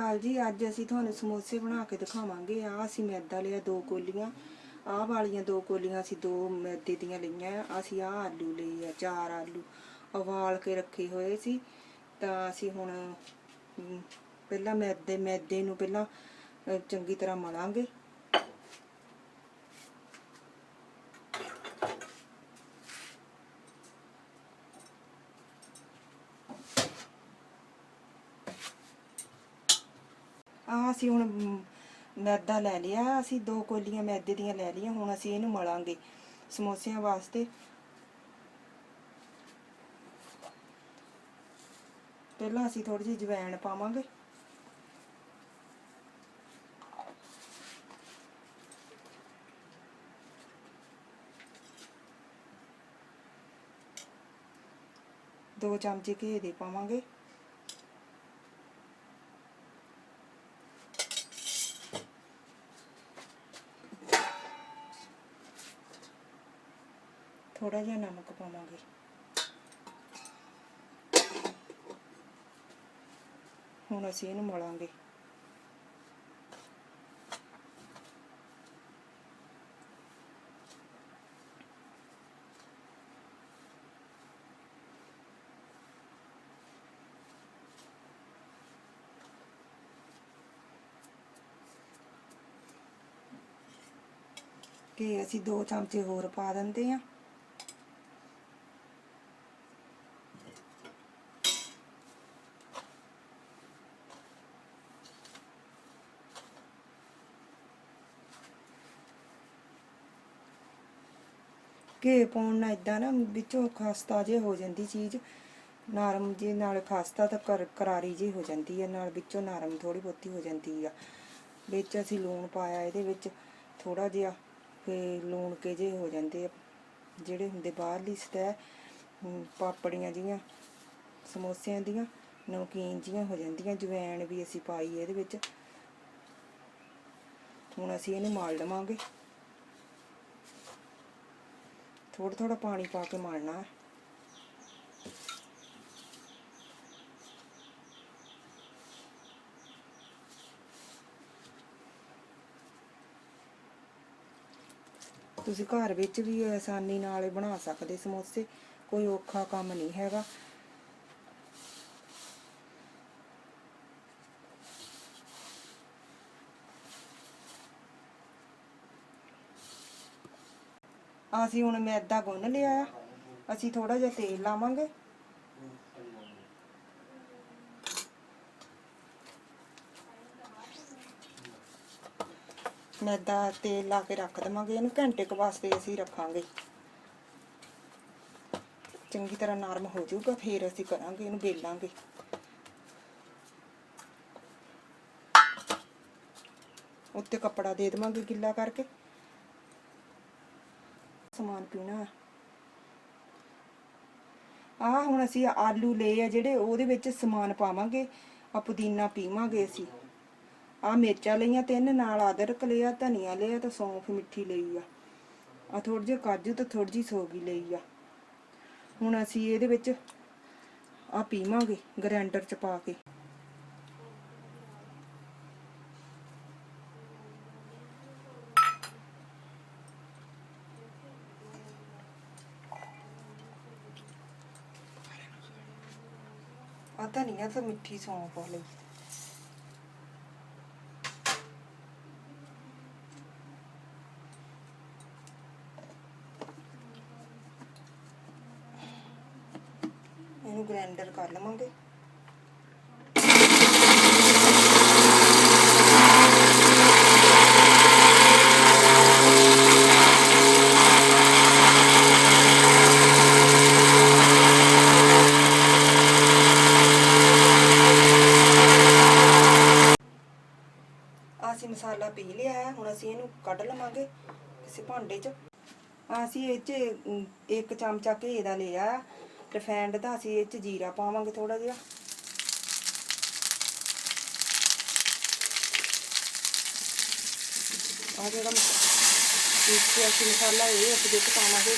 अकाल जी। अज असी तुहानू समोसे बना के दिखावांगे। असी मैदा लिया 2 कोलियां, वालियां 2 कोलियां असी 2 मैदे दियां लईआं। असी आलू लए 4 आलू उबाल के रखे हुए सी। तां असी हुण पहला मैदे नू पहला चंगी तरह मलांगे। असी हुण मैदा लै लिया। असी 2 कोलियां मैदे दियां लै लियां। हुण असी इहनू मलांगे समोसियां वास्ते। पहला असी थोड़ी जी जवैन पावांगे। दो चमचे घी दे पावांगे। थोड़ा जिहा नमक पावांगे। हुण असीं इहनूं मलांगे। घी असीं 2 चमचे होर पा दिंदे हां। घी पाउण नाल इदां ना विचों खस्ता जिहा हो जांदी चीज़, नरम जी नाल खस्ता तो करारी जी हो जाती है, नाल विचों नरम थोड़ी बहुती हो जाती है। विच असीं लूण पाया इहदे विच थोड़ा जिहा, फिर लूण के जे हो जाते आ जिहड़े हुंदे बाहरली सतह पापड़ियां जिहियां समोसियां दियां नमकीन जिहियां हो जांदियां। जवैन भी असीं पाई इहदे विच। हुण असीं इहनूं मल लवांगे। थोड़ा थोड़ा पानी पा के मलना है। तुसीं घर विच भी आसानी नाल बना सकदे समोसे, कोई औखा काम नहीं हैगा। असीं हुण मैदा गुन्न लिया। असीं थोड़ा जिहा तेल लावांगे। मैदा तेल ला के रख देवांगे। इहनूं घंटे क वास्ते असीं रखांगे। चंगी तरह नरम हो जाऊगा फिर असीं करांगे, इहनूं बेलांगे। उत्ते कपड़ा दे देवांगे गिल्ला करके। समान पीना हुण असीं आलू लए आ जिहड़े ਉਹਦੇ ਵਿੱਚ समान पावांगे। पुदीना पीवांगे असीं। मिर्चां लईआं 3, नाल अदरक लिया, धनिया लिया ते सौंफ मिट्ठी लई आ थोड़े ਜਿਹੇ काजू ते थोड़ी ਜਿਹੀ सौगी लई आ। हुण असीं ਇਹਦੇ ਵਿੱਚ पीवांगे ग्राइंडर च पा के। धनिया तो मिट्ठी सौंफ लई इहनूं ग्राइंडर कर लवांगे। असीं मसाला पी लिया है। हुण असीं इहनूं कढ लवांगे किसी भांडे च। असीं इह च 1 चमचा घी दा लिया, रिफाइंड दा। असीं इह च जीरा पावांगे थोड़ा जिहा। जिहड़ा असीं मसाला इह इस विच पावांगे।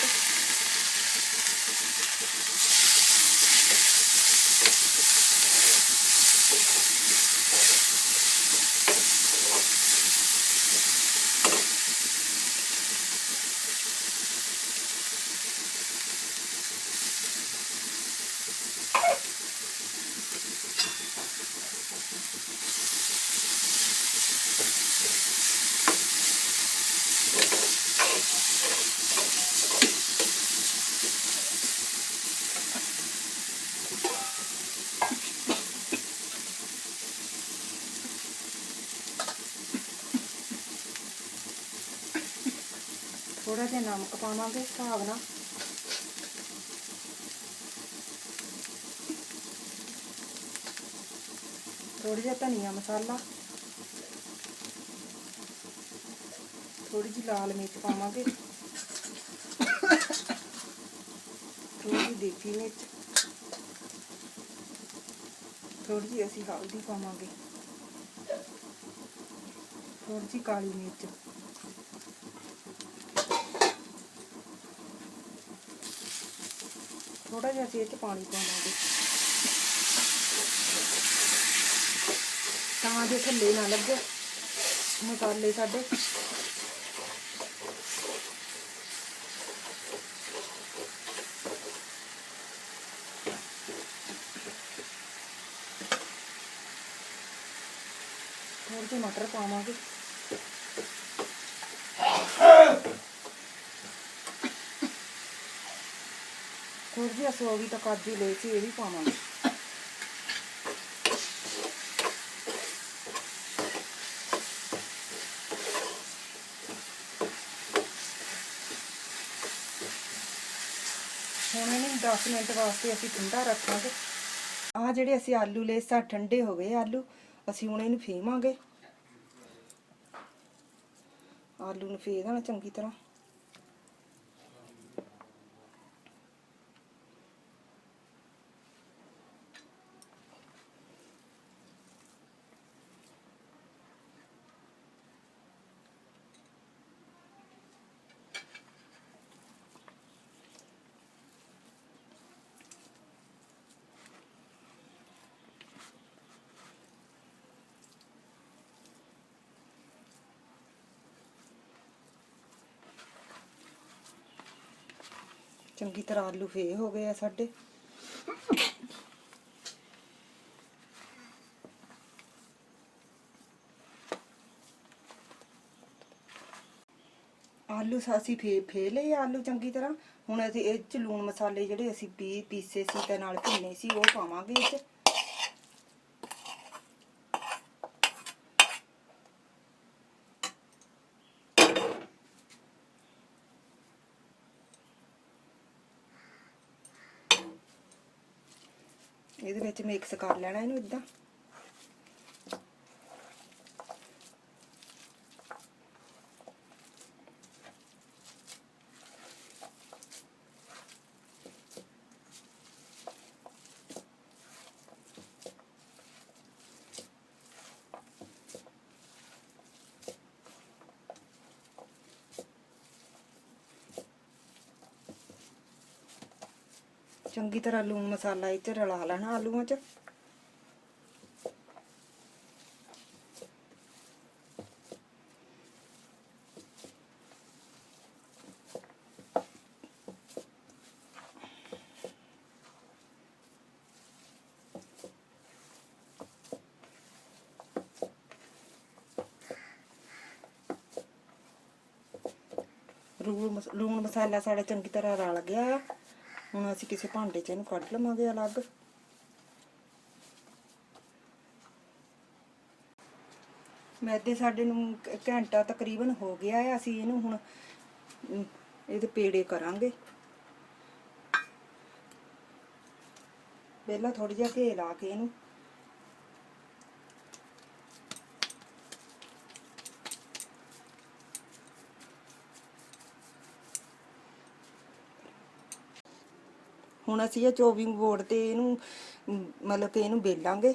थोड़ा जिहा नमक पावांगे हिसाब नाल। थोड़ा जिहा धनिया मसाला, थोड़ी जी लाल मिर्च पावांगे, थोड़ी जी देसी मिर्च, थोड़ी जी असीं हल्दी पावांगे, थोड़ी जी काली मिर्च, थोड़ा जिहा असीं इह 'च पानी पावांगे ਤਾਂ ਜੋ ਥੱਲੇ ਨਾ ਲੱਗੇ मसाले साडे। थोड़े ਜਿਹੇ मटर पावांगे, थोड़ी जी सोगी तो काजू ले सी ये भी पावांगे। ਹੁਣ ਇਹਨੂੰ 10 ਮਿੰਟ ਵਾਸਤੇ ਅਸੀਂ ਠੰਡਾ ਰੱਖਾਂਗੇ। ਆਹ ਜਿਹੜੇ ਅਸੀਂ ਆਲੂ ਲਏ ਸਾ ਠੰਡੇ ਹੋ ਗਏ ਆਲੂ, ਅਸੀਂ ਹੁਣ ਇਹਨੂੰ ਫੇਵਾਂਗੇ। ਆਲੂ ਨੂੰ ਫੇਰ ਦੇਣਾ ਚੰਗੀ ਤਰ੍ਹਾਂ। ਚੰਗੀ ਤਰ੍ਹਾਂ ਆਲੂ ਫੇ ਹੋ ਗਏ ਆ ਸਾਡੇ। ਆਲੂ ਅਸੀਂ ਫੇ ਲਏ ਆਲੂ ਚੰਗੀ ਤਰ੍ਹਾਂ। ਹੁਣ ਅਸੀਂ ਇਹ 'ਚ ਲੂਣ ਮਸਾਲੇ ਜਿਹੜੇ ਅਸੀਂ ਪੀਸੇ ਸੀ ਤੇ ਨਾਲ ਭੁੰਨੇ ਸੀ ਉਹ ਪਾਵਾਂਗੇ ਇਹ 'ਚ। ਇਹਦੇ ਵਿੱਚ ਮਿਕਸ ਕਰ ਲੈਣਾ ਇਹਨੂੰ ਇਦਾਂ। ਚੰਗੀ ਤਰ੍ਹਾਂ ਲੂਣ ਮਸਾਲਾ ਇਹ 'ਚ ਰਲਾ ਲੈਣਾ ਆਲੂਆਂ 'ਚ। ਲੂਣ ਮਸਾਲਾ ਸਾਡਾ ਚੰਗੀ ਤਰ੍ਹਾਂ ਰਲ ਗਿਆ ਆ। ਹੁਣ ਅਸੀਂ ਕਿਸੇ ਭਾਂਡੇ 'ਚ ਇਹਨੂੰ ਕੱਢ ਲਵਾਂਗੇ ਅਲੱਗ। ਮੈਦੇ ਸਾਡੇ ਨੂੰ ਘੰਟਾ ਤਕਰੀਬਨ ਹੋ ਗਿਆ ਹੈ। ਅਸੀਂ ਇਹਨੂੰ ਹੁਣ ਇਹਦੇ ਪੇੜੇ ਕਰਾਂਗੇ। ਪਹਿਲਾਂ ਥੋੜੀ ਜਿਹਾ ਘੇ ਲਾ ਕੇ ਇਹਨੂੰ ਹੁਣ ਅਸੀਂ ਇਹ ਚੋਪਿੰਗ ਬੋਰਡ ਤੇ ਇਹਨੂੰ ਮਤਲਬ ਕਿ ਇਹਨੂੰ ਬੇਲਾਂਗੇ।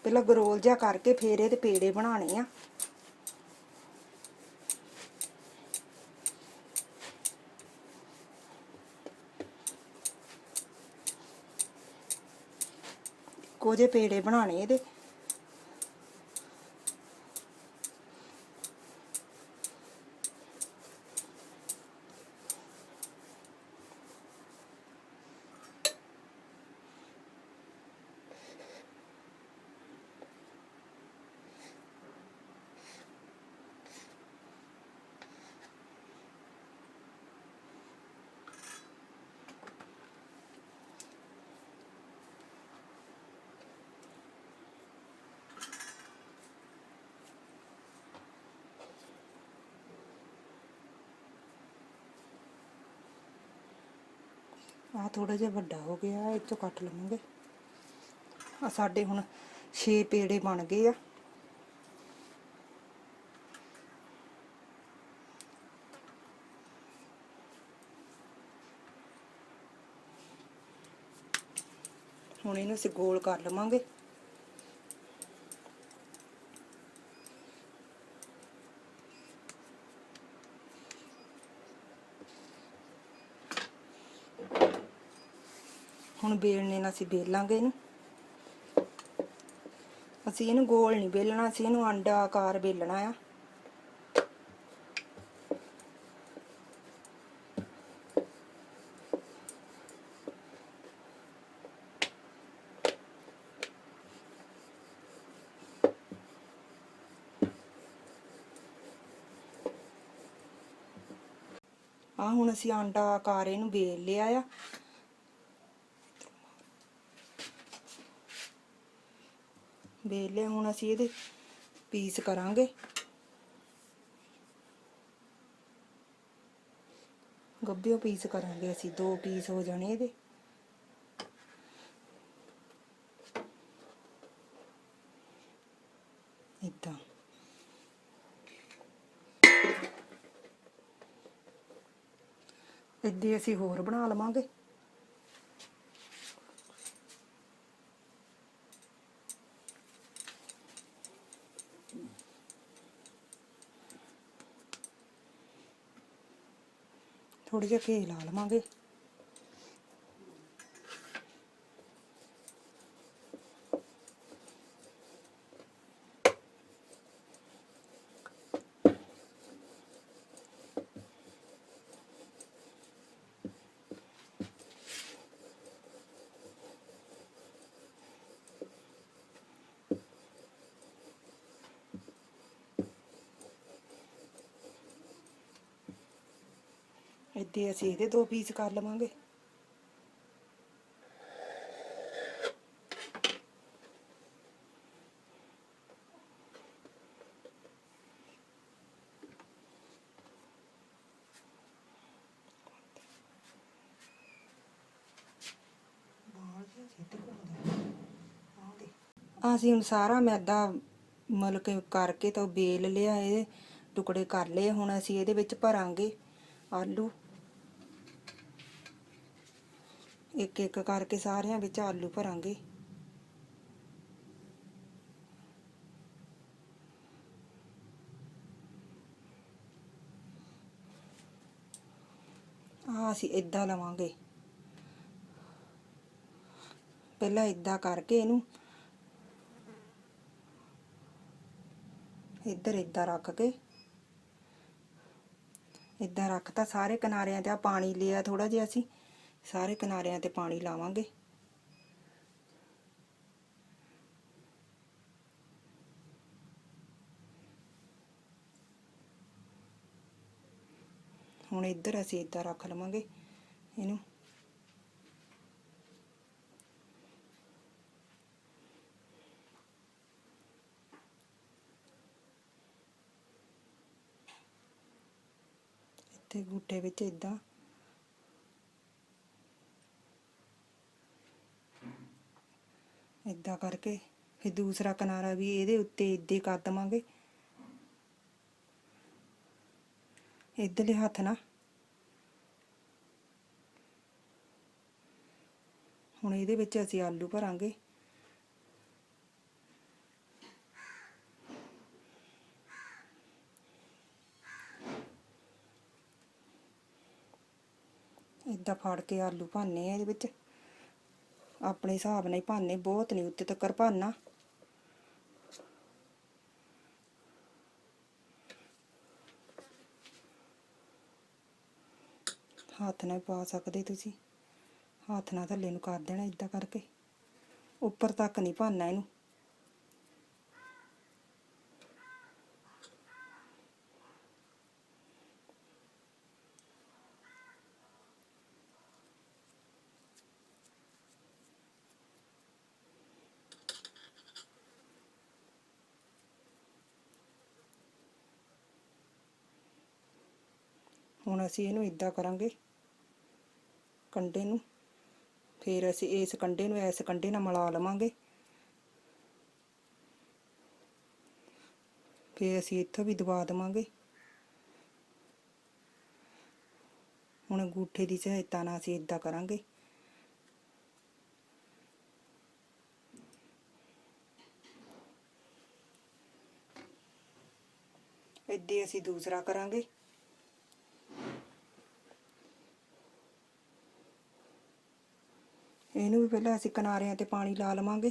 ਪਹਿਲਾਂ ਗਰੋਲ ਜਿਹਾ ਕਰਕੇ ਫੇਰ ਇਹਦੇ ਪੇੜੇ ਬਣਾਉਣੇ ਆ। ਇੱਕੋ ਜਿਹੇ ਪੇੜੇ ਬਣਾਉਣੇ ਇਹਦੇ। ਆ ਥੋੜਾ ਜਿਹਾ ਵੱਡਾ ਹੋ ਗਿਆ, ਇਹ ਚੋਂ ਕੱਟ ਲਵਾਂਗੇ। ਆ ਸਾਡੇ ਹੁਣ 6 ਪੇੜੇ ਬਣ ਗਏ ਆ। ਹੁਣ ਇਹਨੂੰ ਅਸੀਂ ਗੋਲ ਕਰ ਲਵਾਂਗੇ। ਹੁਣ ਬੇਲਣੇ ਨਾਲ ਅਸੀਂ ਬੇਲਾਂਗੇ ਇਹਨੂੰ। ਅਸੀਂ ਇਹਨੂੰ ਗੋਲ ਨਹੀਂ ਬੇਲਣਾ, ਅਸੀਂ ਇਹਨੂੰ ਆਂਡਾ ਆਕਾਰ ਬੇਲਣਾ ਆ। ਆ ਹੁਣ ਅਸੀਂ ਆਂਡਾ ਆਕਾਰ ਇਹਨੂੰ ਬੇਲ ਲਿਆ ਆ। ਬੇਲ ਲਿਆ, ਹੁਣ ਅਸੀਂ ਇਹਦੇ ਪੀਸ ਕਰਾਂਗੇ। ਗੱਭਿਓ ਪੀਸ ਕਰਾਂਗੇ ਅਸੀਂ, 2 ਪੀਸ ਹੋ ਜਾਣੇ ਇਹਦੇ। ਇੱਦਾਂ ਇੱਦਾਂ ਅਸੀਂ ਹੋਰ ਬਣਾ ਲਵਾਂਗੇ। ਥੋੜ੍ਹਾ ਜਿਹਾ ਘੀ ਲਾ ਲਵਾਂਗੇ। ਇੱਦਾਂ ਅਸੀਂ ਇਹਦੇ 2 ਪੀਸ ਕਰ ਲਵਾਂਗੇ। ਅਸੀਂ ਹੁਣ ਸਾਰਾ ਮੈਦਾ ਮਤਲਬ ਕਿ ਕਰਕੇ ਤਾਂ ਬੇਲ ਲਿਆ, ਇਹ ਟੁਕੜੇ ਕਰ ਲਏ। ਹੁਣ ਅਸੀਂ ਇਹਦੇ ਵਿੱਚ ਭਰਾਂਗੇ ਆਲੂ। ਇੱਕ ਇੱਕ ਕਰਕੇ ਸਾਰਿਆਂ ਵਿੱਚ ਆਲੂ ਭਰਾਂਗੇ। ਆ ਅਸੀਂ ਇੱਦਾਂ ਲਵਾਂਗੇ। ਪਹਿਲਾਂ ਇੱਦਾਂ ਕਰਕੇ ਇਹਨੂੰ ਇੱਧਰ ਇੱਦਾਂ ਰੱਖ ਕੇ, ਇੱਦਾਂ ਰੱਖਤਾ ਸਾਰੇ ਕਿਨਾਰਿਆਂ ਤੇ। ਆ ਪਾਣੀ ਲਿਆ ਥੋੜਾ ਜਿਹਾ, ਅਸੀਂ ਸਾਰੇ ਕਿਨਾਰਿਆਂ ਤੇ ਪਾਣੀ ਲਾਵਾਂਗੇ। ਹੁਣ ਇੱਧਰ ਅਸੀਂ ਇੱਦਾਂ ਰੱਖ ਲਵਾਂਗੇ ਇਹਨੂੰ। ਇੱਥੇ ਗੂਠੇ ਵਿੱਚ ਇੱਦਾਂ ਇੱਦਾਂ ਕਰਕੇ ਫਿਰ ਦੂਸਰਾ ਕਿਨਾਰਾ ਵੀ ਇਹਦੇ ਉੱਤੇ ਇੱਦਾਂ ਕਰ ਦੇਵਾਂਗੇ। ਇੱਧਰਲੇ ਹੱਥ ਨਾਲ ਹੁਣ ਇਹਦੇ ਵਿੱਚ ਅਸੀਂ ਆਲੂ ਭਰਾਂਗੇ। ਇੱਦਾਂ ਫੜ ਕੇ ਆਲੂ ਭਰਨੇ ਆ ਇਹਦੇ ਵਿੱਚ, ਆਪਣੇ ਹਿਸਾਬ ਨਾਲ ਹੀ ਭਰਨੇ, ਬਹੁਤ ਨਹੀਂ ਉੱਤੇ ਤੱਕ ਭਰਨਾ। ਹੱਥ ਨਾਲ ਪਾ ਸਕਦੇ ਤੁਸੀਂ, ਹੱਥ ਨਾਲ ਥੱਲੇ ਨੂੰ ਕਰ ਦੇਣਾ ਇੱਦਾਂ ਕਰਕੇ, ਉੱਪਰ ਤੱਕ ਨਹੀਂ ਭਰਨਾ ਇਹਨੂੰ। ਹੁਣ ਅਸੀਂ ਇਹਨੂੰ ਇੱਦਾਂ ਕਰਾਂਗੇ ਕੰਡੇ ਨੂੰ। फिर असी इस कंडे नूं इस कंडे नाल मिला लवांगे। फिर असी इत्थों भी दबा देवांगे। हुण अंगूठे की सहायता नाल असी इदां करांगे। इदां असी दूसरा करांगे। इहनूं भी पहलां असी किनारियां ते पानी ला लवांगे।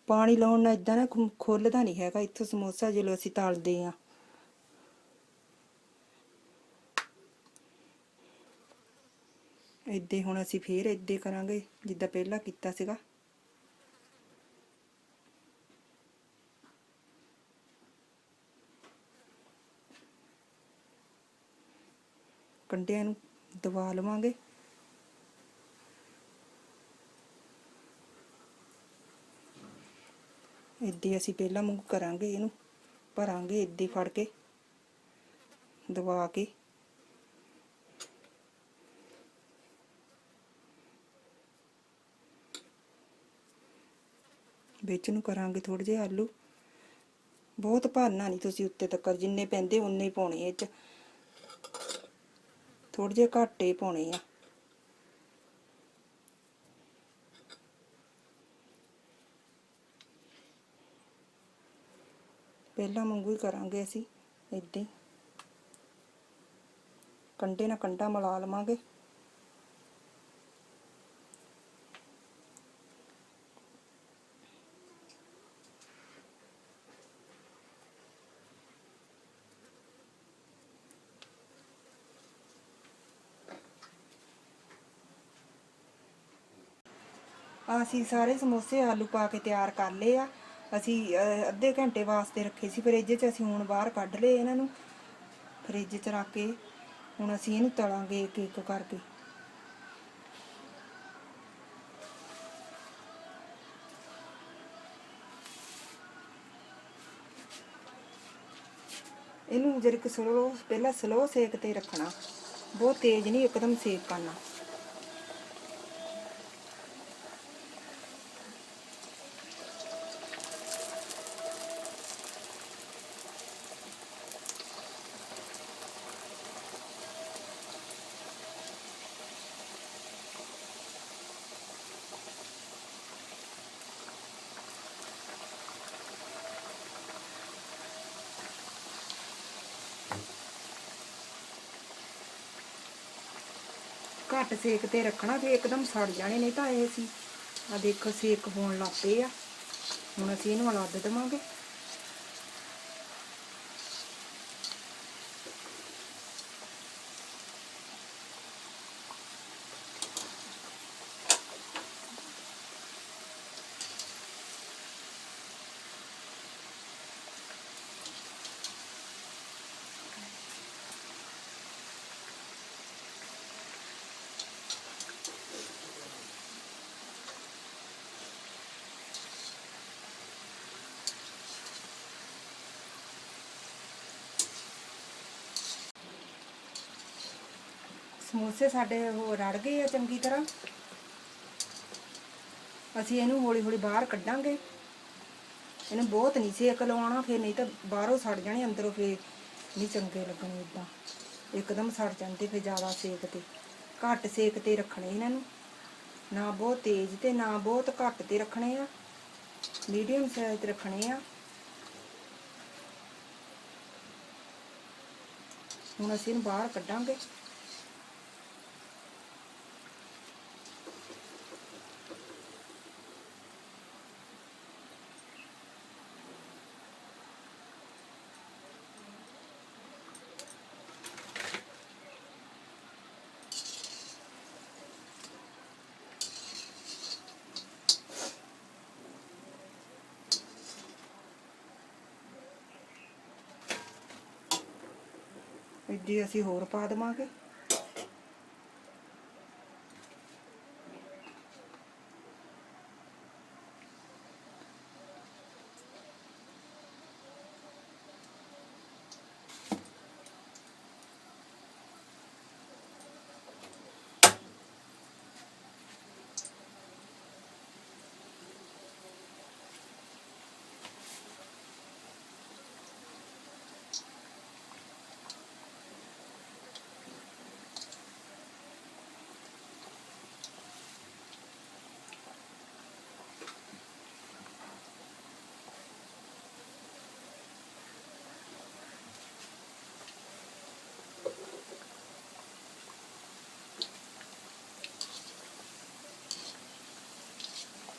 पानी लाउण नाल इदां ना खुੱਲਦਾ नहीं हैगा इत्थों समोसा ਜਦੋਂ असी तलदे आ। इदां हुण असी फिर इदां करांगे जिद्दां पहलां कीता सीगा। कंडिਆਂ ਨੂੰ दबा लवांगे। इदां असी पहलां वांगू करांगे। इहनूं भरांगे इदां फड़ के दबा के। विच नूं करांगे थोड़े जिहे आलू। बहुत भरना नहीं तुसीं उत्ते तक, जिन्ने पैंदे उन्ने ही पाउणे इह च, थोड़े जिहे घੱਟ ही पाउणे आ। ਪਹਿਲਾਂ ਵਾਂਗੂ ਹੀ ਕਰਾਂਗੇ ਅਸੀਂ ਇਦਾਂ ਹੀ ਕੰਡੇ ਨਾਲ ਕੰਡਾ ਮਿਲਾ ਲਵਾਂਗੇ। ਅਸੀਂ ਸਾਰੇ ਸਮੋਸੇ ਆਲੂ ਪਾ ਕੇ ਤਿਆਰ ਕਰ ਲਏ ਆ। ਅਸੀਂ ਅੱਧੇ ਘੰਟੇ ਵਾਸਤੇ ਰੱਖੇ ਸੀ ਫਰਿੱਜ 'ਚ। ਅਸੀਂ ਹੁਣ ਬਾਹਰ ਕੱਢ ਲਏ ਇਹਨਾਂ ਨੂੰ ਫਰਿੱਜ 'ਚ ਰੱਖ ਕੇ। ਹੁਣ ਅਸੀਂ ਇਹਨੂੰ ਤਲਾਂਗੇ ਇੱਕ ਇੱਕ ਕਰਕੇ। ਇਹਨੂੰ ਜਰਾ ਕਿ ਪਹਿਲਾਂ ਸਲੋ ਸੇਕ ਤੇ ਰੱਖਣਾ, ਬਹੁਤ ਤੇਜ਼ ਨਹੀਂ ਇੱਕਦਮ ਸੇਕ ਕਰਨਾ। घट सेक ते रखना, फिर एकदम सड़ जाने, नहीं तो ये सी आ देखो सेक होने लग पे आ। हुण असीं इहनूं लद देवांगे। ਸਮੋਸੇ ਸਾਡੇ ਉਹ ਰੜ ਗਏ ਆ ਚੰਗੀ ਤਰ੍ਹਾਂ। ਅਸੀਂ ਇਹਨੂੰ ਹੌਲੀ ਹੌਲੀ ਬਾਹਰ ਕੱਢਾਂਗੇ। ਇਹਨੂੰ ਬਹੁਤ ਨਹੀਂ ਸੇਕ ਲਵਾਉਣਾ, ਫਿਰ ਨਹੀਂ ਤਾਂ ਬਾਹਰੋਂ ਸੜ ਜਾਣੇ, ਅੰਦਰੋਂ ਫਿਰ ਨਹੀਂ ਚੰਗੇ ਲੱਗਣੇ। ਇੱਦਾਂ ਇੱਕਦਮ ਸੜ ਜਾਂਦੇ ਫਿਰ ਜ਼ਿਆਦਾ ਸੇਕ ਤੇ। ਘੱਟ ਸੇਕ ਤੇ ਰੱਖਣੇ ਇਹਨਾਂ ਨੂੰ, ਨਾ ਬਹੁਤ ਤੇਜ਼ ਤੇ ਨਾ ਬਹੁਤ ਘੱਟ ਤੇ ਰੱਖਣੇ ਆ, ਮੀਡੀਅਮ ਸਾਈਜ਼ ਤੇ ਰੱਖਣੇ ਆ। ਹੁਣ ਅਸੀਂ ਇਹਨੂੰ ਬਾਹਰ ਕੱਢਾਂਗੇ। ਇੱਦਾਂ ਅਸੀਂ ਹੋਰ ਪਾ ਦੇਵਾਂਗੇ।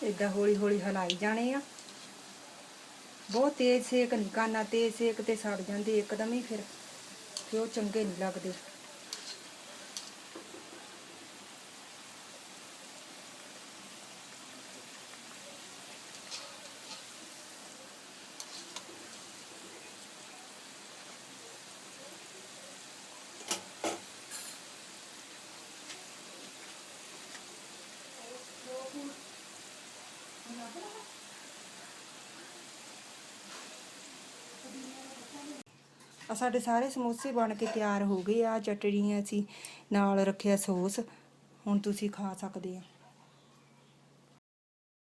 ਇਦਾਂ ਹੌਲੀ ਹੌਲੀ ਹਿਲਾਈ ਜਾਣੇ ਆ। ਬਹੁਤ ਤੇਜ਼ ਸੇਕ ਨਹੀਂ ਕਰਨਾ, ਤੇਜ਼ ਸੇਕ ਤੇ ਸੜ ਜਾਂਦੇ ਇੱਕਦਮ ਹੀ, ਫਿਰ ਉਹ ਚੰਗੇ ਨਹੀਂ ਲੱਗਦੇ। ਆ ਸਾਡੇ ਸਾਰੇ ਸਮੋਸੇ ਬਣ ਕੇ ਤਿਆਰ ਹੋ ਗਏ ਆ। ਚਟਣੀ ਅਸੀਂ ਨਾਲ ਰੱਖਿਆ ਸੌਸ, ਹੁਣ ਤੁਸੀਂ ਖਾ ਸਕਦੇ ਆ।